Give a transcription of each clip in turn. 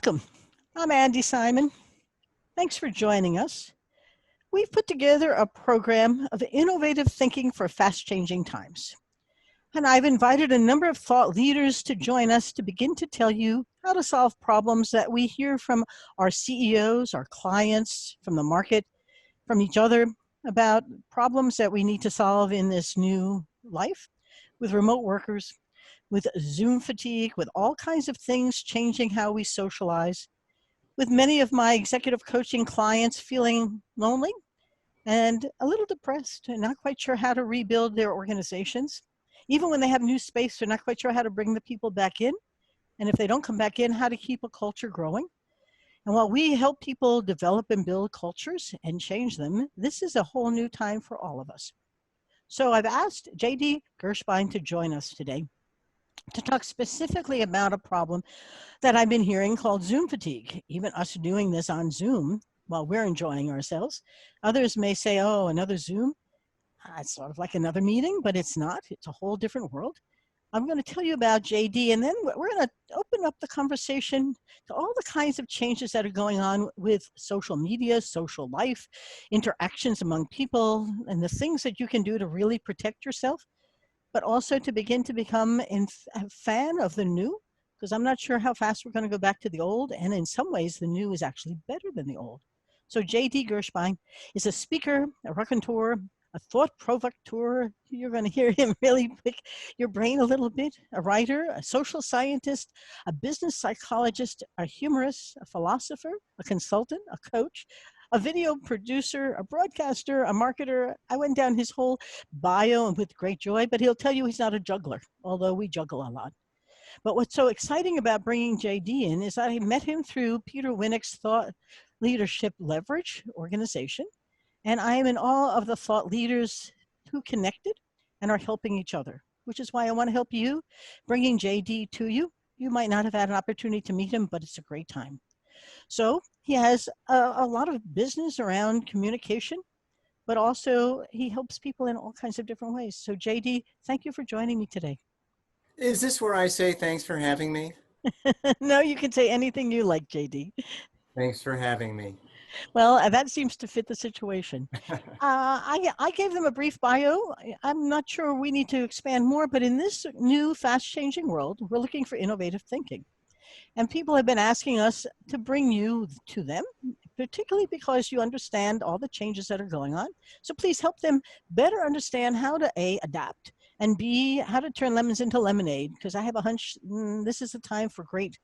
Welcome. I'm Andi Simon. Thanks for joining us. We've put together a program of innovative thinking for fast-changing times. And I've invited a number of thought leaders to join us to begin to tell you how to solve problems that we hear from our CEOs, our clients, from the market, from each other, about problems that we need to solve in this new life with remote workers, with Zoom fatigue, with all kinds of things changing how we socialize, with many of my executive coaching clients feeling lonely and a little depressed and not quite sure how to rebuild their organizations. Even when they have new space, they're not quite sure how to bring the people back in. And if they don't come back in, how to keep a culture growing. And while we help people develop and build cultures and change them, this is a whole new time for all of us. So I've asked JD Gershbein to join us today to talk specifically about a problem that I've been hearing called Zoom fatigue. Even us doing this on Zoom while we're enjoying ourselves. Others may say, oh, another Zoom? It's sort of like another meeting, but it's not. It's a whole different world. I'm going to tell you about JD, and then we're going to open up the conversation to all the kinds of changes that are going on with social media, social life, interactions among people, and the things that you can do to really protect yourself, but also to begin to become a fan of the new, because I'm not sure how fast we're going to go back to the old, and in some ways the new is actually better than the old. So JD Gershbein is a speaker, a raconteur, a thought provocateur. You're going to hear him really pick your brain a little bit. A writer, a social scientist, a business psychologist, a humorist, a philosopher, a consultant, a coach, a video producer, a broadcaster, a marketer. I went down his whole bio and with great joy, but he'll tell you he's not a juggler, although we juggle a lot. But what's so exciting about bringing JD in is I met him through Peter Winnick's Thought Leadership Leverage organization. And I am in awe of the thought leaders who connected and are helping each other, which is why I want to help you, bringing JD to you. You might not have had an opportunity to meet him, but it's a great time. So he has a lot of business around communication, but also he helps people in all kinds of different ways. So JD, thank you for joining me today. Is this where I say thanks for having me? No, you can say anything you like, JD. Thanks for having me. Well, that seems to fit the situation. I gave them a brief bio. I'm not sure we need to expand more, but in this new fast-changing world, we're looking for innovative thinking. And people have been asking us to bring you to them, particularly because you understand all the changes that are going on. So please help them better understand how to A, adapt, and B, how to turn lemons into lemonade, because I have a hunch this is a time for great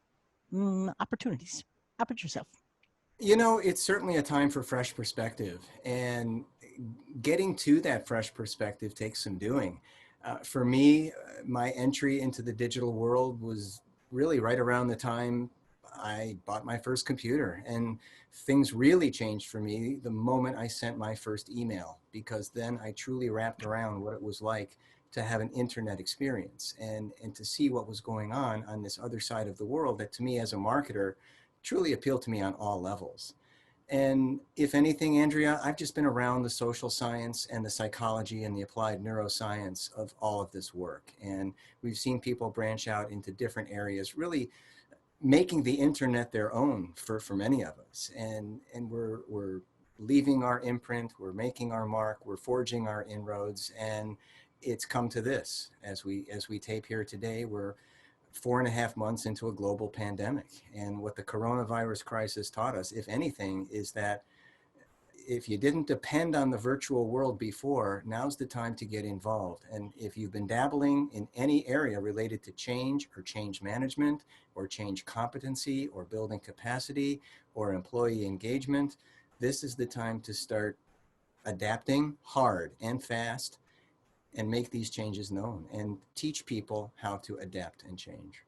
opportunities. How about yourself? You know, it's certainly a time for fresh perspective, and getting to that fresh perspective takes some doing. For me, my entry into the digital world was really right around the time I bought my first computer, and things really changed for me the moment I sent my first email, because then I truly wrapped around what it was like to have an internet experience and to see what was going on this other side of the world that, to me as a marketer, truly appealed to me on all levels. And if anything, Andrea, I've just been around the social science and the psychology and the applied neuroscience of all of this work. And we've seen people branch out into different areas, really making the internet their own for many of us. And we're leaving our imprint, we're making our mark, we're forging our inroads, and it's come to this. As we tape here today, we're 4.5 months into a global pandemic. And what the coronavirus crisis taught us, if anything, is that if you didn't depend on the virtual world before, now's the time to get involved. And if you've been dabbling in any area related to change or change management or change competency or building capacity or employee engagement, this is the time to start adapting hard and fast and make these changes known and teach people how to adapt and change.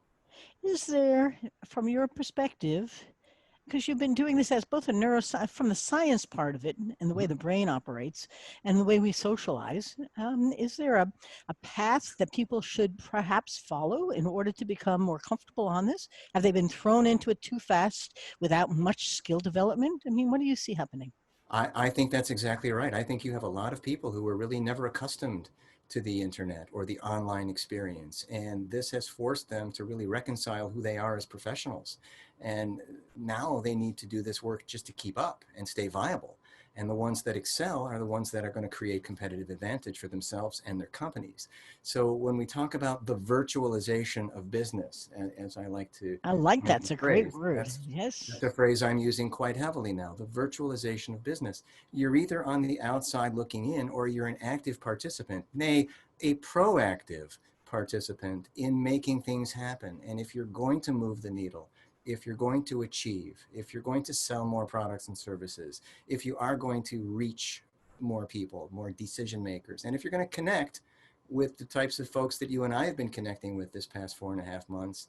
Is there, from your perspective, because you've been doing this as both a neuroscience, from the science part of it and the way the brain operates and the way we socialize, is there a path that people should perhaps follow in order to become more comfortable on this? Have they been thrown into it too fast without much skill development? I mean, what do you see happening? I think that's exactly right. I think you have a lot of people who were really never accustomed to the internet or the online experience. And this has forced them to really reconcile who they are as professionals. And now they need to do this work just to keep up and stay viable. And the ones that excel are the ones that are going to create competitive advantage for themselves and their companies. So when we talk about the virtualization of business, as I like to I like coin that. It's the a great phrase, word. that's Yes. a phrase I'm using quite heavily now, the virtualization of business. You're either on the outside looking in, or you're an active participant, nay, a proactive participant in making things happen. And if you're going to move the needle, if you're going to achieve, if you're going to sell more products and services, if you are going to reach more people, more decision makers, and if you're going to connect with the types of folks that you and I have been connecting with this past 4.5 months,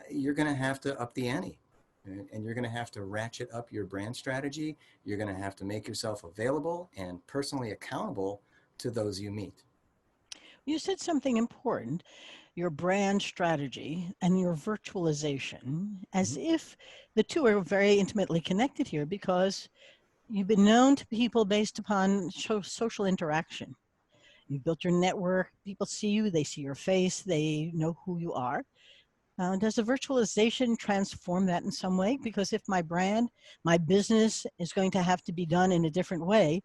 you're going to have to up the ante. And you're going to have to ratchet up your brand strategy. You're going to have to make yourself available and personally accountable to those you meet. You said something important, your brand strategy and your virtualization, as Mhm. if the two are very intimately connected here, because you've been known to people based upon social interaction. You built your network, people see you, they see your face, they know who you are. Does the virtualization transform that in some way? Because if my brand, my business is going to have to be done in a different way,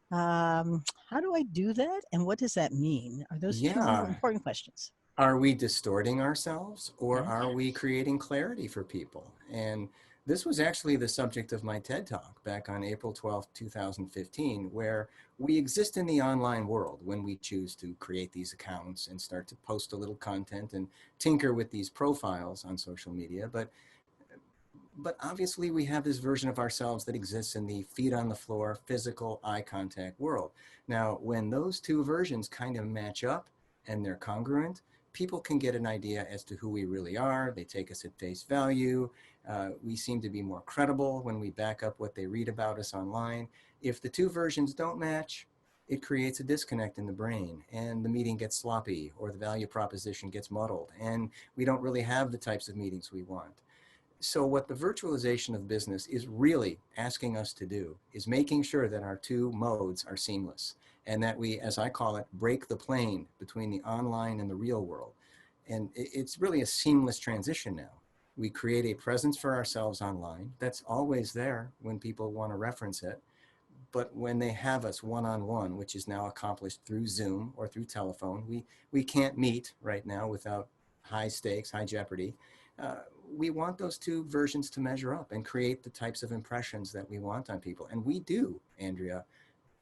how do I do that? And what does that mean? Are those two Yeah. important questions? Are we distorting ourselves, or Yes. are we creating clarity for people? And this was actually the subject of my TED Talk back on April 12th, 2015, where we exist in the online world when we choose to create these accounts and start to post a little content and tinker with these profiles on social media. But obviously we have this version of ourselves that exists in the feet on the floor, physical eye contact world. Now, when those two versions kind of match up and they're congruent, people can get an idea as to who we really are. They take us at face value. We seem to be more credible when we back up what they read about us online. If the two versions don't match, it creates a disconnect in the brain, and the meeting gets sloppy, or the value proposition gets muddled, and we don't really have the types of meetings we want. So what the virtualization of business is really asking us to do is making sure that our two modes are seamless, and that we, as I call it, break the plane between the online and the real world. And it's really a seamless transition now. We create a presence for ourselves online that's always there when people want to reference it. But when they have us one-on-one, which is now accomplished through Zoom or through telephone, we can't meet right now without high stakes, high jeopardy. Uh, we want those two versions to measure up and create the types of impressions that we want on people. And we do, Andrea,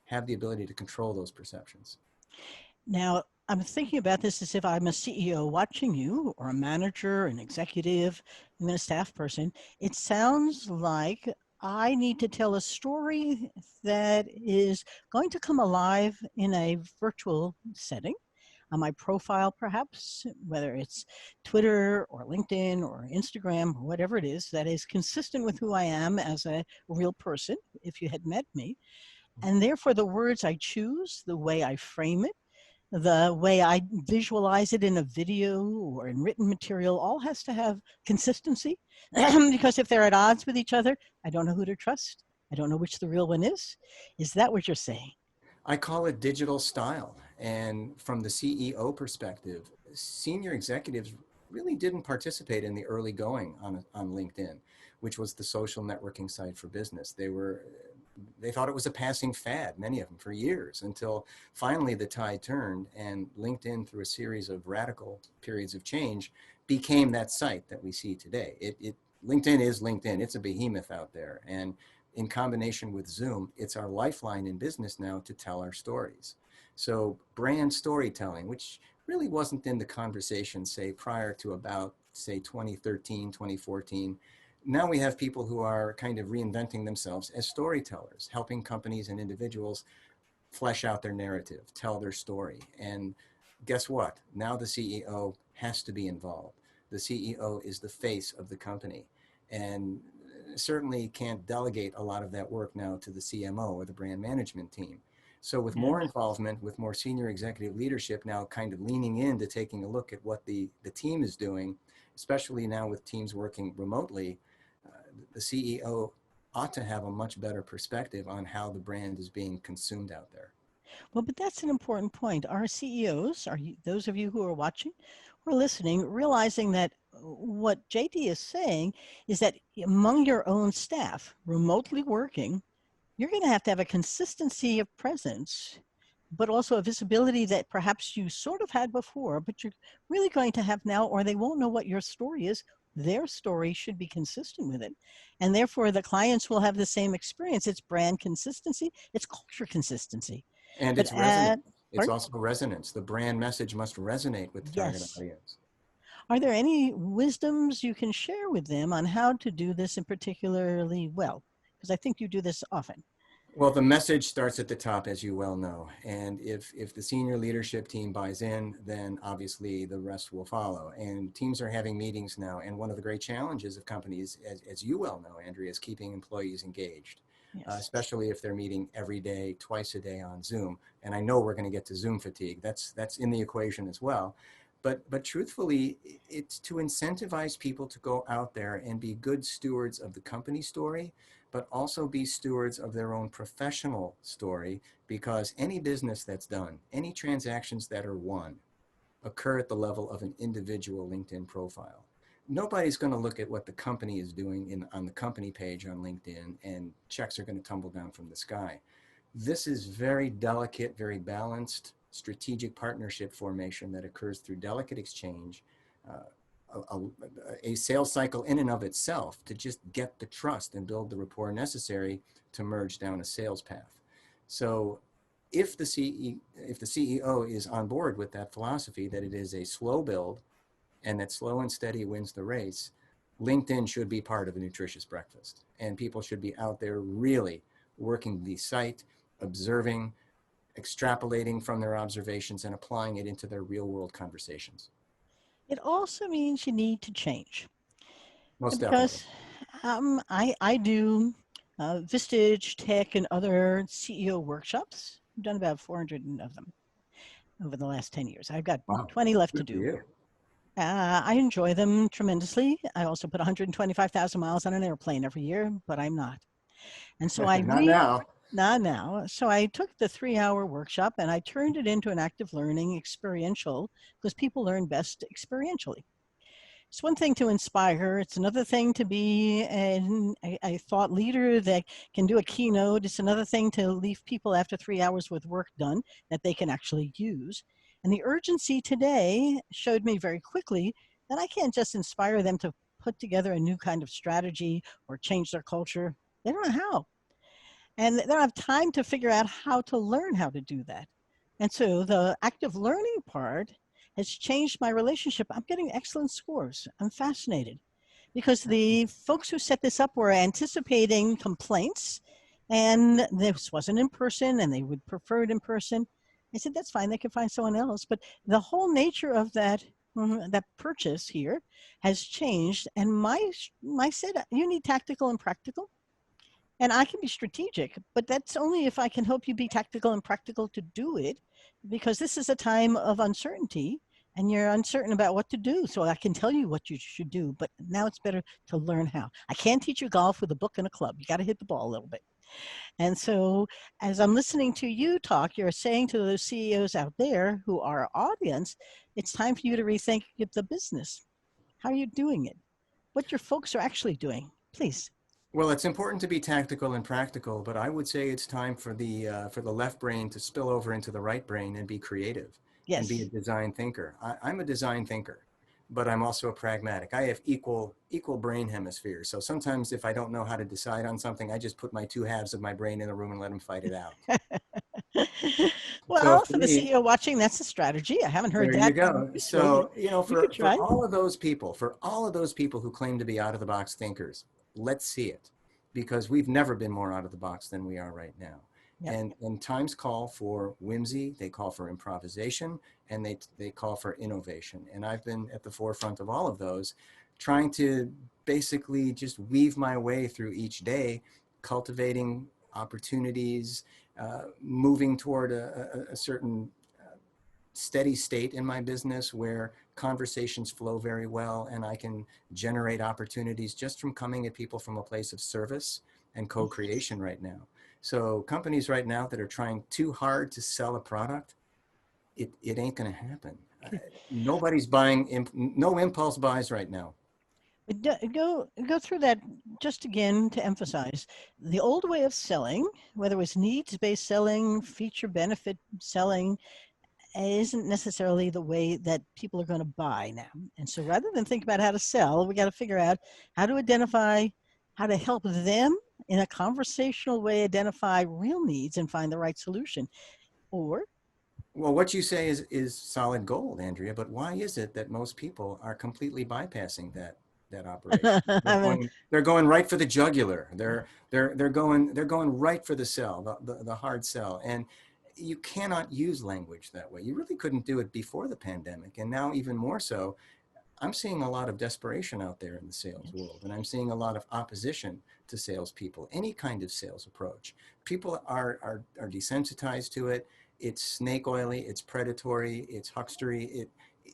have the ability to control those perceptions. Now, I'm thinking about this as if I'm a CEO watching you, or a manager, an executive, even a staff person. It sounds like I need to tell a story that is going to come alive in a virtual setting. On my profile, perhaps, whether it's Twitter or LinkedIn or Instagram or whatever it is, that is consistent with who I am as a real person, if you had met me. And therefore, the words I choose, the way I frame it, the way I visualize it in a video or in written material, all has to have consistency. Because if they're at odds with each other, I don't know who to trust. I don't know which the real one is. Is that what you're saying? I call it digital style. And from the CEO perspective, senior executives really didn't participate in the early going on LinkedIn, which was the social networking site for business. They thought it was a passing fad, many of them, for years, until finally the tide turned and LinkedIn, through a series of radical periods of change, became that site that we see today. LinkedIn is LinkedIn. It's a behemoth out there. And in combination with Zoom, it's our lifeline in business now to tell our stories. So brand storytelling, which really wasn't in the conversation, say, prior to about, say, 2013, 2014, now we have people who are kind of reinventing themselves as storytellers, helping companies and individuals flesh out their narrative, tell their story. And guess what? Now the CEO has to be involved. The CEO is the face of the company, and certainly can't delegate a lot of that work now to the CMO or the brand management team. So with more Yes. involvement, with more senior executive leadership now kind of leaning into taking a look at what the team is doing, especially now with teams working remotely, the CEO ought to have a much better perspective on how the brand is being consumed out there. Well, but that's an important point. Our CEOs, those of you who are watching or listening, realizing that what JD is saying is that among your own staff, remotely working, you're going to have a consistency of presence, but also a visibility that perhaps you sort of had before, but you're really going to have now, or they won't know what your story is. Their story should be consistent with it. And therefore, the clients will have the same experience. It's brand consistency, it's culture consistency. And But it's resonance. It's pardon? also resonance. The brand message must resonate with the target Yes. audience. Are there any wisdoms you can share with them on how to do this in particularly well? Because I think you do this often. Well, the message starts at the top, as you well know. And if the senior leadership team buys in, then obviously the rest will follow. And teams are having meetings now. And one of the great challenges of companies, as you well know, Andrea, is keeping employees engaged, Yes. especially if they're meeting every day, twice a day on Zoom. And I know we're going to get to Zoom fatigue. That's in the equation as well. But truthfully, it's to incentivize people to go out there and be good stewards of the company story, but also be stewards of their own professional story, because any business that's done, any transactions that are won, occur at the level of an individual LinkedIn profile. Nobody's going to look at what the company is doing on the company page on LinkedIn, and checks are going to tumble down from the sky. This is very delicate, very balanced strategic partnership formation that occurs through delicate exchange, a sales cycle in and of itself to just get the trust and build the rapport necessary to merge down a sales path. So if the CEO is on board with that philosophy, that it is a slow build and that slow and steady wins the race, LinkedIn should be part of a nutritious breakfast. And people should be out there really working the site, observing, extrapolating from their observations, and applying it into their real world conversations. It also means you need to change. Most definitely. Because I do Vistage, Tech, and other CEO workshops. I've done about 400 of them over the last 10 years. I've got Wow. 20 left to Good for do. you. I enjoy them tremendously. I also put 125,000 miles on an airplane every year, but I'm not. And so Not now. not now. So I took the 3-hour workshop and I turned it into an active learning experiential, because people learn best experientially. It's one thing to inspire. It's another thing to be a thought leader that can do a keynote. It's another thing to leave people after 3 hours with work done that they can actually use. And the urgency today showed me very quickly that I can't just inspire them to put together a new kind of strategy or change their culture. They don't know how. And they don't have time to figure out how to learn how to do that. And so the active learning part has changed my relationship. I'm getting excellent scores. I'm fascinated because the folks who set this up were anticipating complaints, and this wasn't in person and they would prefer it in person. I said, that's fine. They can find someone else. But the whole nature of that purchase here has changed. And my said, you need tactical and practical. And I can be strategic, but that's only if I can help you be tactical and practical to do it, because this is a time of uncertainty and you're uncertain about what to do. So I can tell you what you should do, but now it's better to learn how. I can't teach you golf with a book and a club. You got to hit the ball a little bit. And so as I'm listening to you talk, you're saying to those CEOs out there who are our audience, it's time for you to rethink the business. How are you doing it? What your folks are actually doing, please. Well, it's important to be tactical and practical, but I would say it's time for the left brain to spill over into the right brain and be creative and be a Yes. design thinker. I'm a design thinker, but I'm also a pragmatic. I have equal brain hemispheres. So sometimes if I don't know how to decide on something, I just put my two halves of my brain in a room and let them fight it out. So Well, for for the me, CEO watching, that's a strategy. I haven't heard there you that go. useful, but So, you could for try. all of those people who claim to be out of the box thinkers, let's see it, because we've never been more out of the box than we are right now. Yep. And times call for whimsy, they call for improvisation, and they call for innovation. And I've been at the forefront of all of those, trying to basically just weave my way through each day, cultivating opportunities, moving toward a certain steady state in my business where conversations flow very well and I can generate opportunities just from coming at people from a place of service and co-creation right now. So companies right now that are trying too hard to sell a product, it ain't going to happen. Nobody's buying, no impulse buys right now. Go through that just again to emphasize the old way of selling, whether it was needs-based selling, feature benefit selling, isn't necessarily the way that people are going to buy now. And so rather than think about how to sell, we got to figure out how to identify, how to help them in a conversational way identify real needs and find the right solution. Or Well, what you say is solid gold, Andrea, but why is it that most people are completely bypassing that operation? I mean, They're going right for the jugular. They're going right for the sell, the hard sell. And you cannot use language that way. You really couldn't do it before the pandemic, and now even more so. I'm seeing a lot of desperation out there in the sales world, and I'm seeing a lot of opposition to salespeople, any kind of sales approach. People are desensitized to it. It's snake oily, it's predatory, it's huckstery.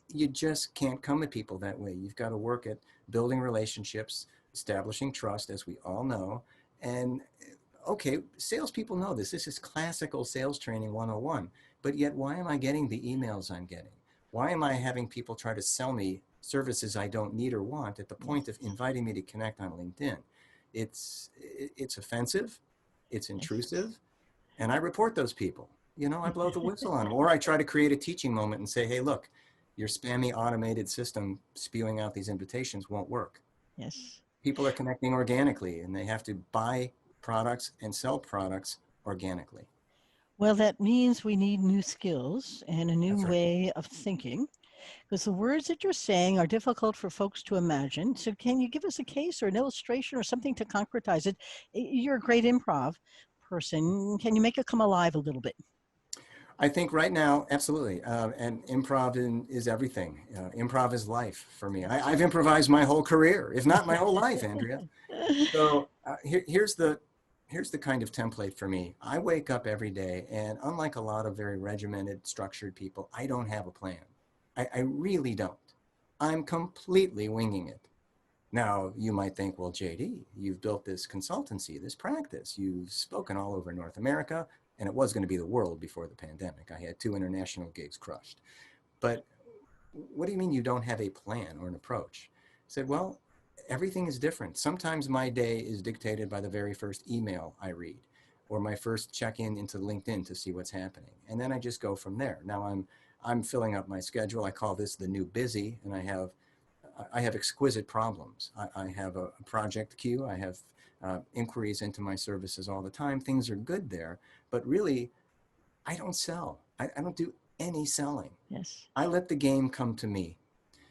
You just can't come at people that way. You've got to work at building relationships, establishing trust, as we all know. And okay, salespeople know this. This is classical sales training 101. But yet, why am I getting the emails I'm getting? Why am I having people try to sell me services I don't need or want at the point of inviting me to connect on LinkedIn? It's offensive, it's intrusive, and I report those people. I blow the whistle on them, or I try to create a teaching moment and say, hey, look, your spammy automated system spewing out these invitations won't work. yes. People are connecting organically, and they have to buy products and sell products organically. Well, that means we need new skills and a new That's right. way of thinking because the words that you're saying are difficult for folks to imagine. So, can you give us a case or an illustration or something to concretize it? You're a great improv person. Can you make it come alive a little bit? I think right now, absolutely. And improv is everything. Improv is life for me. I've improvised my whole career, if not my whole life, Andrea. So here's the kind of template for me. I wake up every day, and unlike a lot of very regimented, structured people, I don't have a plan. I really don't. I'm completely winging it. Now, you might think, well, JD, you've built this consultancy, this practice. You've spoken all over North America, and it was going to be the world before the pandemic. I had 2 international gigs crushed. But what do you mean you don't have a plan or an approach? I said, well, everything is different. Sometimes my day is dictated by the very first email I read or my first check-in into LinkedIn to see what's happening. And then I just go from there. Now I'm filling up my schedule. I call this the new busy, and I have exquisite problems. I have a project queue. I have inquiries into my services all the time. Things are good there, but really, I don't sell. I don't do any selling. Yes. I let the game come to me.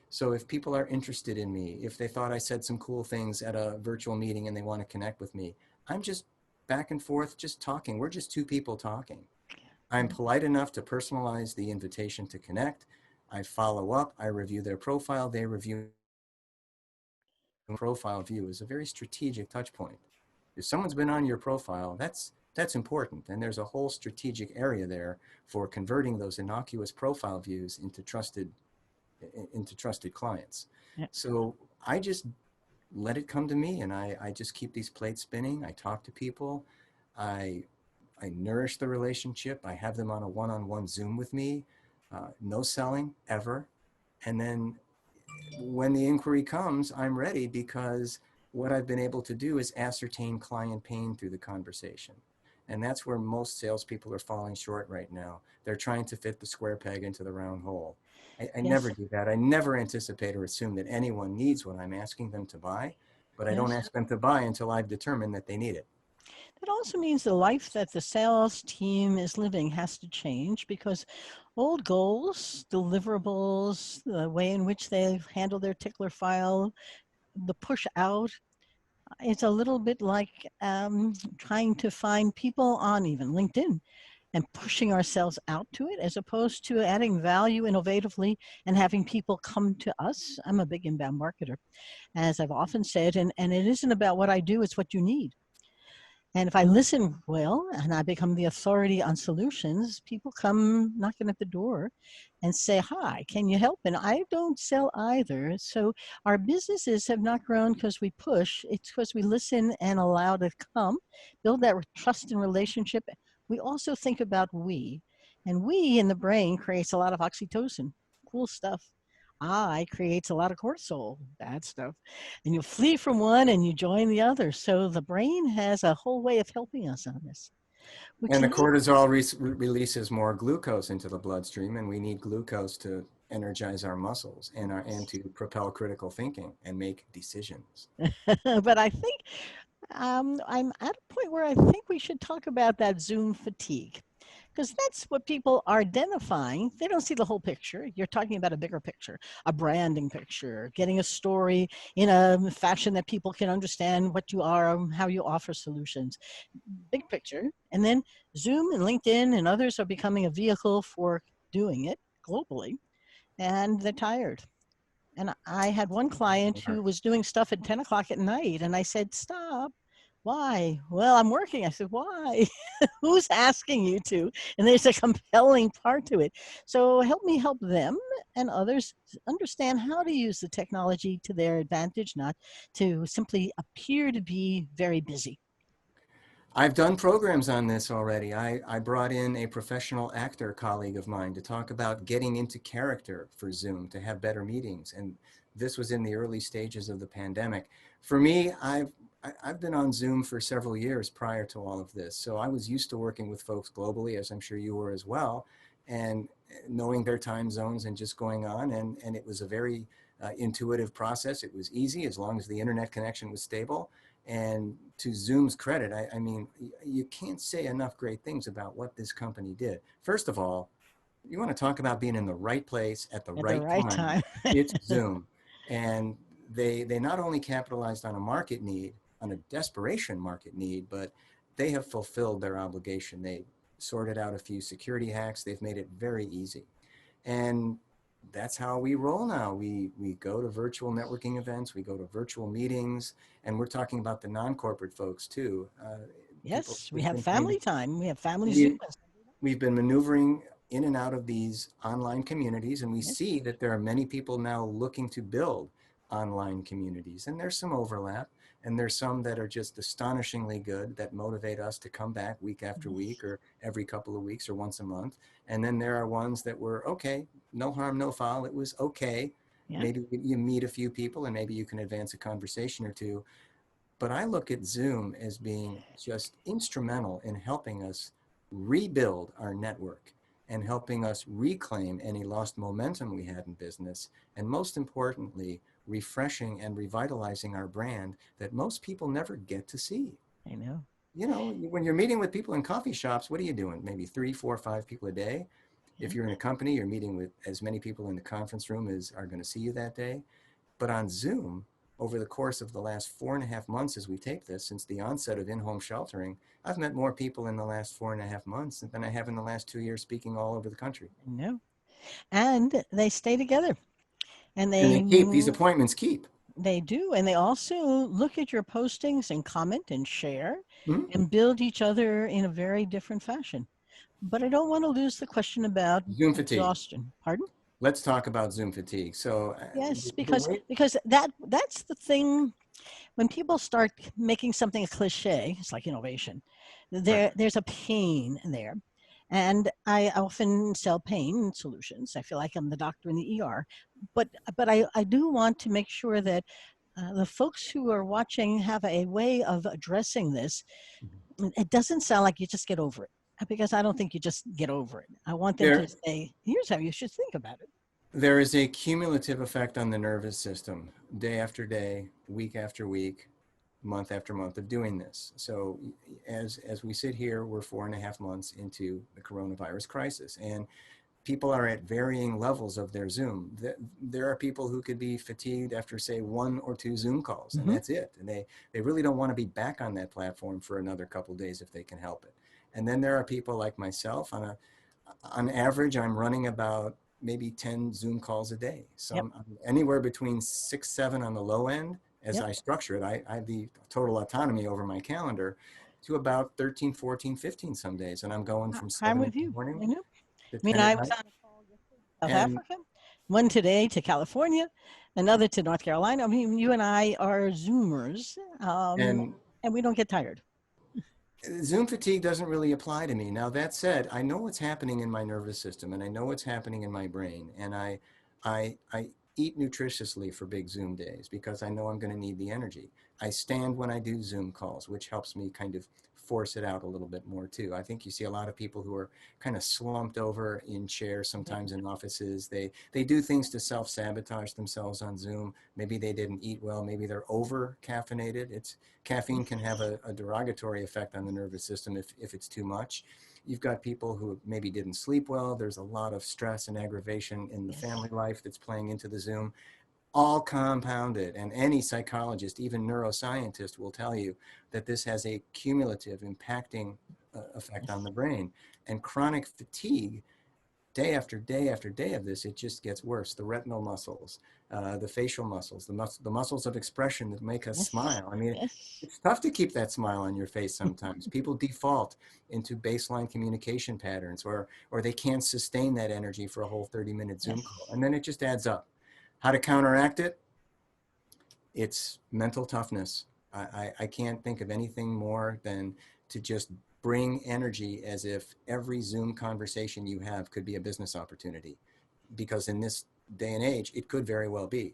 So if people are interested in me, if they thought I said some cool things at a virtual meeting and they want to connect with me, I'm just back and forth, just talking. We're just 2 people talking. I'm polite enough to personalize the invitation to connect. I follow up. I review their profile. They review profile view is a very strategic touch point. If someone's been on your profile, that's important. And there's a whole strategic area there for converting those innocuous profile views into trusted clients. Yeah. So I just let it come to me, and I just keep these plates spinning. I talk to people. I nourish the relationship. I have them on a one-on-one Zoom with me. No selling ever. And then when the inquiry comes, I'm ready because what I've been able to do is ascertain client pain through the conversation. And that's where most salespeople are falling short right now. They're trying to fit the square peg into the round hole. I never Yes. do that. I never anticipate or assume that anyone needs what I'm asking them to buy, but I don't Yes. ask them to buy until I've determined that they need it. That also means the life that the sales team is living has to change because old goals, deliverables, the way in which they handle their tickler file, the push out, it's a little bit like trying to find people on even LinkedIn and pushing ourselves out to it as opposed to adding value innovatively and having people come to us. I'm a big inbound marketer, as I've often said, and it isn't about what I do, it's what you need. And if I listen well and I become the authority on solutions, people come knocking at the door and say, "Hi, can you help?" And I don't sell either. So our businesses have not grown because we push, it's because we listen and allow to come, build that trust and relationship. We also think about we, and we in the brain creates a lot of oxytocin, cool stuff. I creates a lot of cortisol, bad stuff, and you flee from one and you join the other. So the brain has a whole way of helping us on this, which And the leads. cortisol releases more glucose into the bloodstream, and we need glucose to energize our muscles and to propel critical thinking and make decisions. But I think I'm at a point where I think we should talk about that Zoom fatigue, because that's what people are identifying. They don't see the whole picture. You're talking about a bigger picture, a branding picture, getting a story in a fashion that people can understand what you are, how you offer solutions, big picture. And then Zoom and LinkedIn and others are becoming a vehicle for doing it globally, and they're tired. And I had one client who was doing stuff at 10 o'clock at night, and I said, "Stop. Why?" "Well, I'm working." I said, "Why?" "Who's asking you to?" And there's a compelling part to it. So help me help them and others understand how to use the technology to their advantage, not to simply appear to be very busy. I've done programs on this already. I brought in a professional actor colleague of mine to talk about getting into character for Zoom to have better meetings. And this was in the early stages of the pandemic. For me, I've been on Zoom for several years prior to all of this. So I was used to working with folks globally, as I'm sure you were as well, and knowing their time zones and just going on. And it was a very intuitive process. It was easy as long as the internet connection was stable. And to Zoom's credit, I mean, you can't say enough great things about what this company did. First of all, you want to talk about being in the right place at the At the right right time. time. It's Zoom. And they not only capitalized on a market need, on a desperation market need, but they have fulfilled their obligation. They sorted out a few security hacks. They've made it very easy. And that's how we roll now. We go to virtual networking events, we go to virtual meetings, and we're talking about the non-corporate folks too. People Yes, we just have been family time. We have family Zoom. we we've been maneuvering in and out of these online communities, and we Yes. see that there are many people now looking to build online communities. And there's some overlap, and there's some that are just astonishingly good that motivate us to come back week after week or every couple of weeks or once a month. And then there are ones that were okay, no harm, no foul. It was okay. Yeah. Maybe you meet a few people and maybe you can advance a conversation or two. But I look at Zoom as being just instrumental in helping us rebuild our network and helping us reclaim any lost momentum we had in business. And most importantly, refreshing and revitalizing our brand that most people never get to see. I know. You know, when you're meeting with people in coffee shops, what are you doing? Maybe 3, 4, 5 people a day. Yeah. If you're in a company, you're meeting with as many people in the conference room as are going to see you that day. But on Zoom, over the course of the last 4.5 months as we tape this, since the onset of in-home sheltering, I've met more people in the last 4.5 months than I have in the last 2 years speaking all over the country. I know. And they stay together. And And they they keep, these appointments keep. they do, and they also look at your postings and comment and share Hmm? and build each other in a very different fashion. But I don't want to lose the question about Zoom fatigue. exhaustion. Pardon? Let's talk about Zoom fatigue. So Yes, the because way, that's the thing. When people start making something a cliche, it's like innovation. right. There's a pain there. And I often sell pain solutions. I feel like I'm the doctor in the ER. But I do want to make sure that the folks who are watching have a way of addressing this. It doesn't sound like you just get over it, because I don't think you just get over it. I want them to There, say, here's how you should think about it. there is a cumulative effect on the nervous system, day after day, week after week, month after month of doing this. So as we sit here, we're 4.5 months into the coronavirus crisis, and people are at varying levels of their Zoom. There are people who could be fatigued after, say, 1 or 2 Zoom calls, and Mm-hmm. that's it. And they really don't want to be back on that platform for another couple of days if they can help it. And then there are people like myself. On average, I'm running about maybe 10 Zoom calls a day. Yep. Some anywhere between 6, 7 on the low end. As Yep. I structure it, I have the total autonomy over my calendar. to about 13, 14, 15 some days. And I'm going from I'm 7 in with the you. morning I know. to I mean, 10 at I was night. on a call yesterday to South And Africa, one today to California, another to North Carolina. I mean, you and I are Zoomers, and and we don't get tired. Zoom fatigue doesn't really apply to me. Now, that said, I know what's happening in my nervous system and I know what's happening in my brain. And I eat nutritiously for big Zoom days because I know I'm going to need the energy. I stand when I do Zoom calls, which helps me kind of force it out a little bit more too. I think you see a lot of people who are kind of slumped over in chairs sometimes in offices. They do things to self-sabotage themselves on Zoom. Maybe they didn't eat well, maybe they're over caffeinated. It's caffeine can have a derogatory effect on the nervous system if it's too much. You've got people who maybe didn't sleep well. There's a lot of stress and aggravation in the Yes. family life that's playing into the Zoom, all compounded. And any psychologist, even neuroscientist, will tell you that this has a cumulative impacting effect on Yes. the brain. And chronic fatigue, day after day after day of this, it just gets worse. The retinal muscles, the facial muscles, the muscles of expression that make us Yes. smile. I mean, Yes. it's tough to keep that smile on your face sometimes. People default into baseline communication patterns, or they can't sustain that energy for a whole 30-minute Zoom call. Yes. And then it just adds up. How to counteract it? It's mental toughness. I can't think of anything more than to just bring energy as if every Zoom conversation you have could be a business opportunity. Because in this day and age, it could very well be.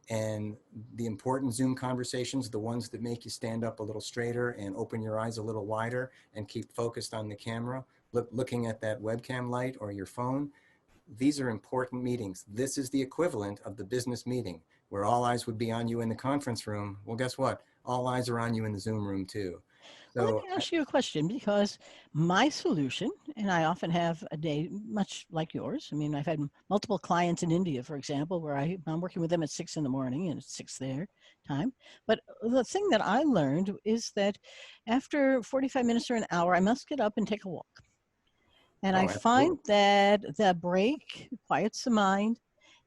And the important Zoom conversations, the ones that make you stand up a little straighter and open your eyes a little wider and keep focused on the camera, looking at that webcam light or your phone, these are important meetings. This is the equivalent of the business meeting where all eyes would be on you in the conference room. Well, guess what? All eyes are on you in the Zoom room too. Well, let So me ask you a question because my solution, and I often have a day much like yours. I mean, I've had multiple clients in India, for example, where I'm working with them at 6 in the morning and it's 6 their time. But the thing that I learned is that after 45 minutes or an hour, I must get up and take a walk. And I oh, find absolutely. that the break quiets the mind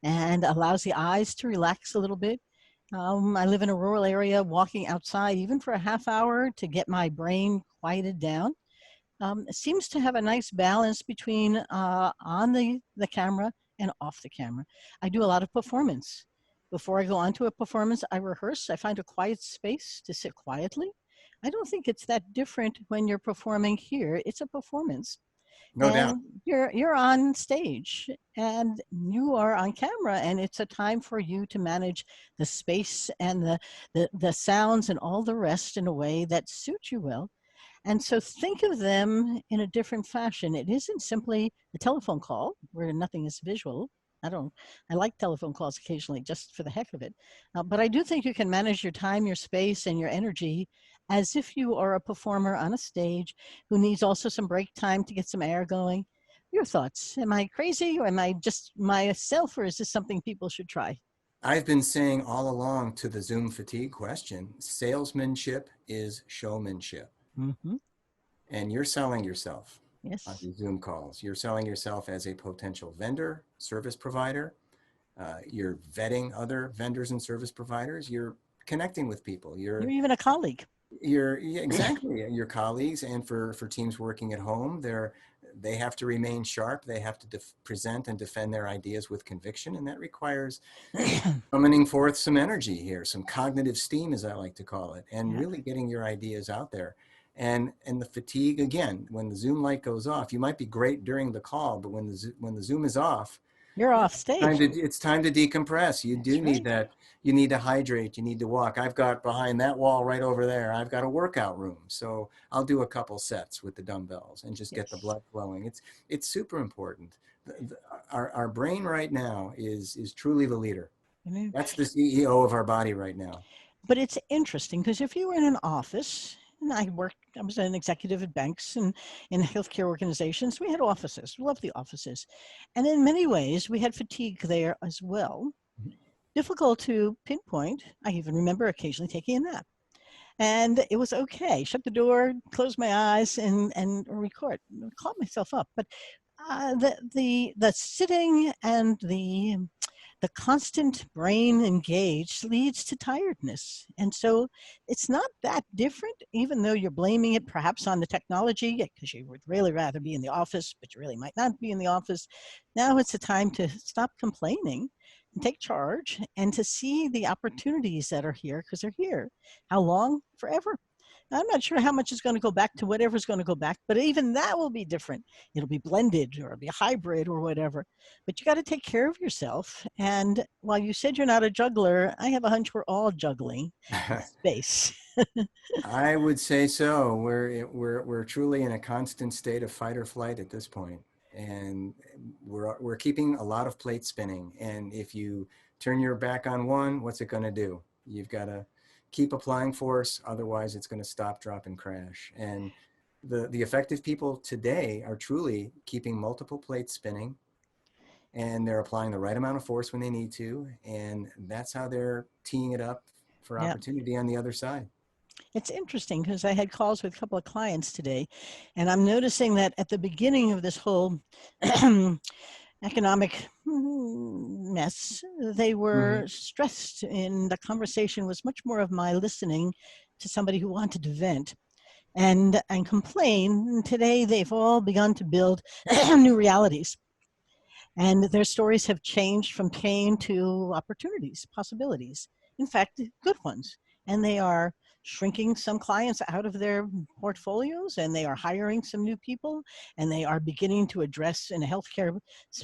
and allows the eyes to relax a little bit. I live in a rural area. Walking outside, even for a half hour to get my brain quieted down, seems to have a nice balance between on the camera and off the camera. I do a lot of performance. Before I go on to a performance, I rehearse. I find a quiet space to sit quietly. I don't think it's that different when you're performing here. It's a performance No doubt. and you're on stage and you are on camera, and it's a time for you to manage the space and the sounds and all the rest in a way that suits you well. And so think of them in a different fashion. It isn't simply a telephone call where nothing is visual. I like telephone calls occasionally just for the heck of it. But I do think you can manage your time, your space, and your energy as if you are a performer on a stage who needs also some break time to get some air going. Your thoughts? Am I crazy, or am I just myself, or is this something people should try? I've been saying all along to the Zoom fatigue question, salesmanship is showmanship. Mm-hmm. And you're selling yourself on Yes. these Zoom calls. You're selling yourself as a potential vendor, service provider. You're vetting other vendors and service providers. You're connecting with people. You're even a colleague. Yeah, exactly your colleagues, and for teams working at home, they have to remain sharp. They have to present and defend their ideas with conviction, and that requires summoning forth some energy here, some cognitive steam, as I like to call it, and Yeah. really getting your ideas out there. And the fatigue again, when the Zoom light goes off, you might be great during the call, but when the Zoom is off, You're off stage. it's time to decompress. You do That's need right. that. You need to hydrate. You need to walk. I've got behind that wall right over there, I've got a workout room. So I'll do a couple sets with the dumbbells and just get the Yes. blood flowing. It's super important. Our brain right now is truly the leader. I mean, That's the CEO of our body right now. but it's interesting because if you were in an office, and I was an executive at banks and in healthcare organizations, we had offices, lovely offices. And in many ways, we had fatigue there as well. Difficult to pinpoint. I even remember occasionally taking a nap. And it was okay. Shut the door, close my eyes, and record. Caught myself up. But the sitting and the constant brain engaged leads to tiredness. And so it's not that different, even though you're blaming it perhaps on the technology, because you would really rather be in the office, but you really might not be in the office. Now it's a time to stop complaining and take charge and to see the opportunities that are here, because they're here. How long? Forever. I'm not sure how much is going to go back to whatever's going to go back, but even that will be different. It'll be blended or it'll be a hybrid or whatever. But you got to take care of yourself. And while you said you're not a juggler, I have a hunch we're all juggling in space. I would say so. We're truly in a constant state of fight or flight at this point, and we're keeping a lot of plates spinning. And if you turn your back on one, what's it going to do? You've got to keep applying force, otherwise it's going to stop, drop, and crash. And the effective people today are truly keeping multiple plates spinning, and they're applying the right amount of force when they need to, and that's how they're teeing it up for Yeah. opportunity on the other side. It's interesting because I had calls with a couple of clients today, and I'm noticing that at the beginning of this whole economic mess, they were stressed, and the conversation was much more of my listening to somebody who wanted to vent and complain. Today, they've all begun to build new realities, and their stories have changed from pain to opportunities, possibilities. In fact, good ones. And they are shrinking some clients out of their portfolios, and they are hiring some new people, and they are beginning to address in a healthcare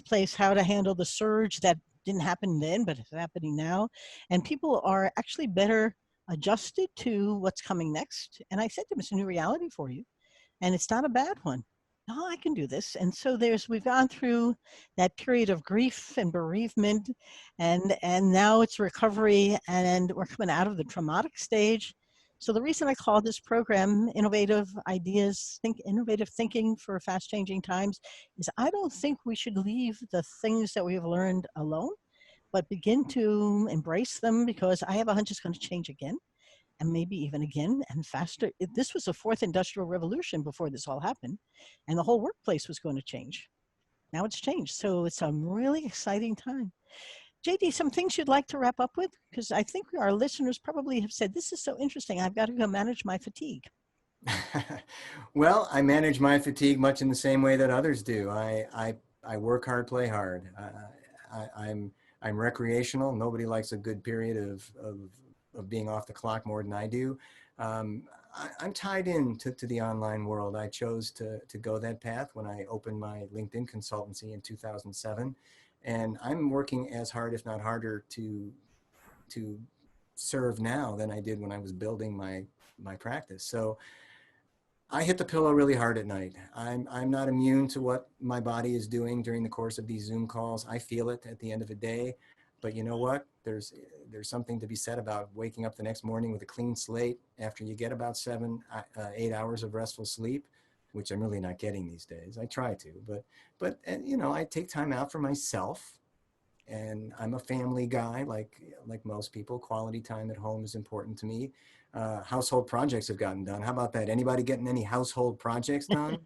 place how to handle the surge that didn't happen then, but is happening now. And people are actually better adjusted to what's coming next. And I said to them, it's a new reality for you, and it's not a bad one. Oh, I can do this. And so we've gone through that period of grief and bereavement, and now it's recovery, and we're coming out of the traumatic stage. So the reason I call this program Innovative Ideas, Innovative Thinking for Fast Changing Times, is I don't think we should leave the things that we've learned alone, but begin to embrace them, because I have a hunch it's going to change again, and maybe even again and faster. This was the fourth industrial revolution before this all happened, and the whole workplace was going to change. Now it's changed. So it's a really exciting time. JD, some things you'd like to wrap up with? Because I think our listeners probably have said, this is so interesting, I've got to go manage my fatigue. Well, I manage my fatigue much in the same way that others do. I work hard, play hard. I'm recreational. Nobody likes a good period of being off the clock more than I do. I'm tied in to the online world. I chose to go that path when I opened my LinkedIn consultancy in 2007. And I'm working as hard, if not harder, to serve now than I did when I was building my practice. So I hit the pillow really hard at night. I'm not immune to what my body is doing during the course of these Zoom calls. I feel it at the end of the day. But you know what? There's something to be said about waking up the next morning with a clean slate after you get about 8 hours of restful sleep, which I'm really not getting these days. I try to, but you know, I take time out for myself, and I'm a family guy, like most people. Quality time at home is important to me. Household projects have gotten done. How about that? Anybody getting any household projects done?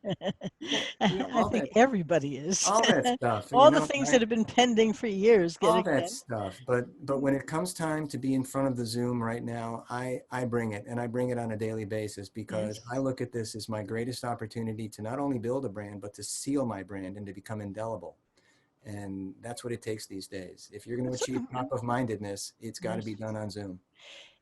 You know, I think everybody is. all that stuff. You All the know, things that have been pending for years all getting that done. stuff. But when it comes time to be in front of the Zoom right now, I bring it, and I bring it on a daily basis, because Yes. I look at this as my greatest opportunity to not only build a brand, but to seal my brand and to become indelible. And that's what it takes these days. If you're going to achieve top of mindedness, it's got to be Yes. done on Zoom.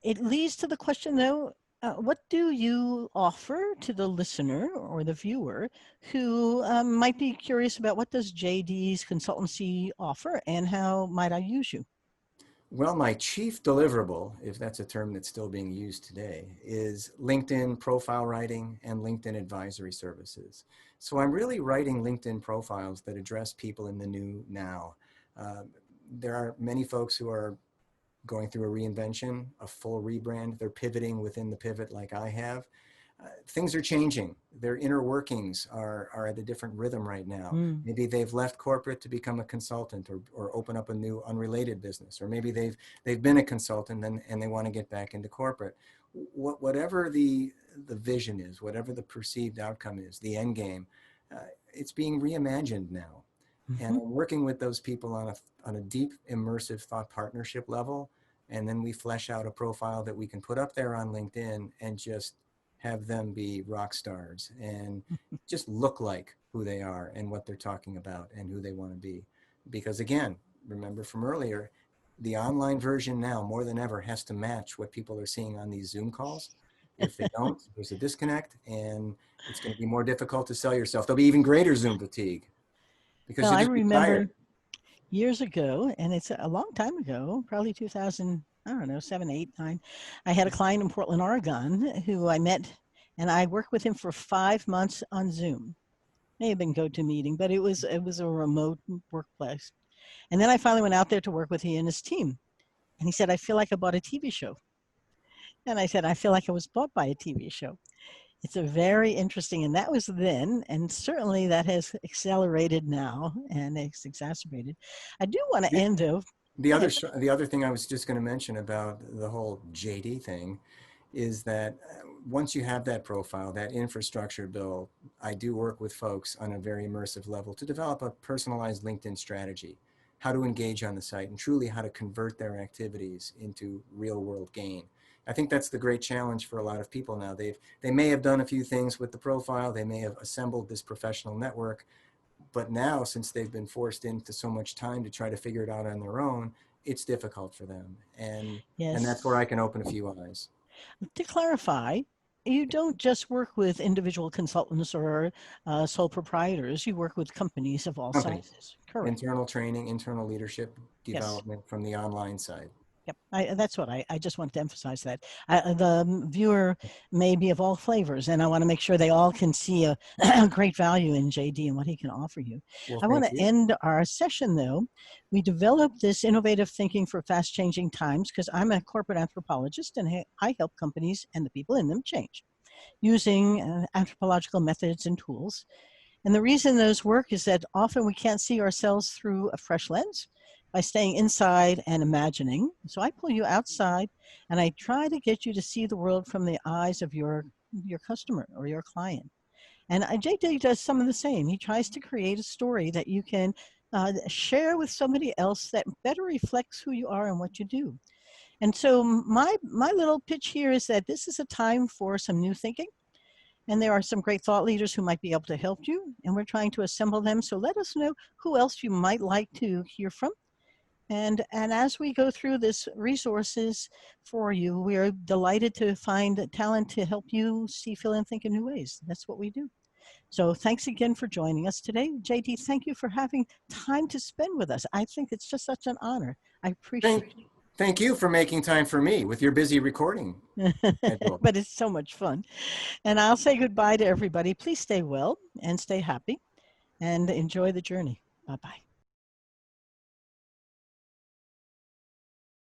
It leads to the question, though, what do you offer to the listener or the viewer who might be curious about what does JD's Consultancy offer, and how might I use you? Well, my chief deliverable, if that's a term that's still being used today, is LinkedIn profile writing and LinkedIn advisory services. So I'm really writing LinkedIn profiles that address people in the new now. Uh, there are many folks who are going through a reinvention, a full rebrand. They're pivoting within the pivot like I have. Things are changing. Their inner workings are at a different rhythm right now. Mm. Maybe they've left corporate to become a consultant, or open up a new unrelated business, or maybe they've been a consultant and they want to get back into corporate. Whatever the vision is, whatever the perceived outcome is, the end game, it's being reimagined now. And Mhm. I'm working with those people on a deep immersive thought partnership level. And then we flesh out a profile that we can put up there on LinkedIn and just have them be rock stars and just look like who they are and what they're talking about and who they want to be. Because again, remember from earlier, the online version now more than ever has to match what people are seeing on these Zoom calls. If they don't, there's a disconnect and it's going to be more difficult to sell yourself. There'll be even greater Zoom fatigue because Well, you'll I just be tired. remember years ago, and it's a long time ago, probably 2000, I don't know, 7, 8, 9. I had a client in Portland, Oregon, who I met, and I worked with him for 5 months on Zoom. May have been GoToMeeting, but it was a remote workplace. And then I finally went out there to work with he and his team. And he said, I feel like I bought a TV show. And I said, I feel like I was bought by a TV show. It's a very interesting, and that was then, and certainly that has accelerated now and it's exacerbated. I do want to The, end though. the Go other ahead. the other thing I was just going to mention about the whole JD thing is that once you have that profile, that infrastructure built, I do work with folks on a very immersive level to develop a personalized LinkedIn strategy, how to engage on the site and truly how to convert their activities into real world gain. I think that's the great challenge for a lot of people now. They may have done a few things with the profile, they may have assembled this professional network, but now since they've been forced into so much time to try to figure it out on their own, it's difficult for them. And that's where Yes. I can open a few eyes. To clarify, you don't just work with individual consultants or sole proprietors. You work with companies of all Companies, sizes. Correct. internal training, internal leadership Yes. development from the online side. Yep, that's what I just wanted to emphasize that. The viewer may be of all flavors, and I want to make sure they all can see a, a great value in JD and what he can offer you. Well, I want thank to you. end our session, though. We developed this innovative thinking for fast changing times because I'm a corporate anthropologist and I help companies and the people in them change using anthropological methods and tools. And the reason those work is that often we can't see ourselves through a fresh lens by staying inside and imagining. So I pull you outside and I try to get you to see the world from the eyes of your customer or your client. And JD does some of the same. He tries to create a story that you can share with somebody else that better reflects who you are and what you do. And so my little pitch here is that this is a time for some new thinking. And there are some great thought leaders who might be able to help you, and we're trying to assemble them. So let us know who else you might like to hear from. And as we go through this resources for you, we are delighted to find talent to help you see, feel, and think in new ways. That's what we do. So thanks again for joining us today. JD, thank you for having time to spend with us. I think it's just such an honor. I Thank, appreciate thank you for making time for me with your busy recording it. schedule. But it's so much fun. And I'll say goodbye to everybody. Please stay well and stay happy and enjoy the journey. Bye bye.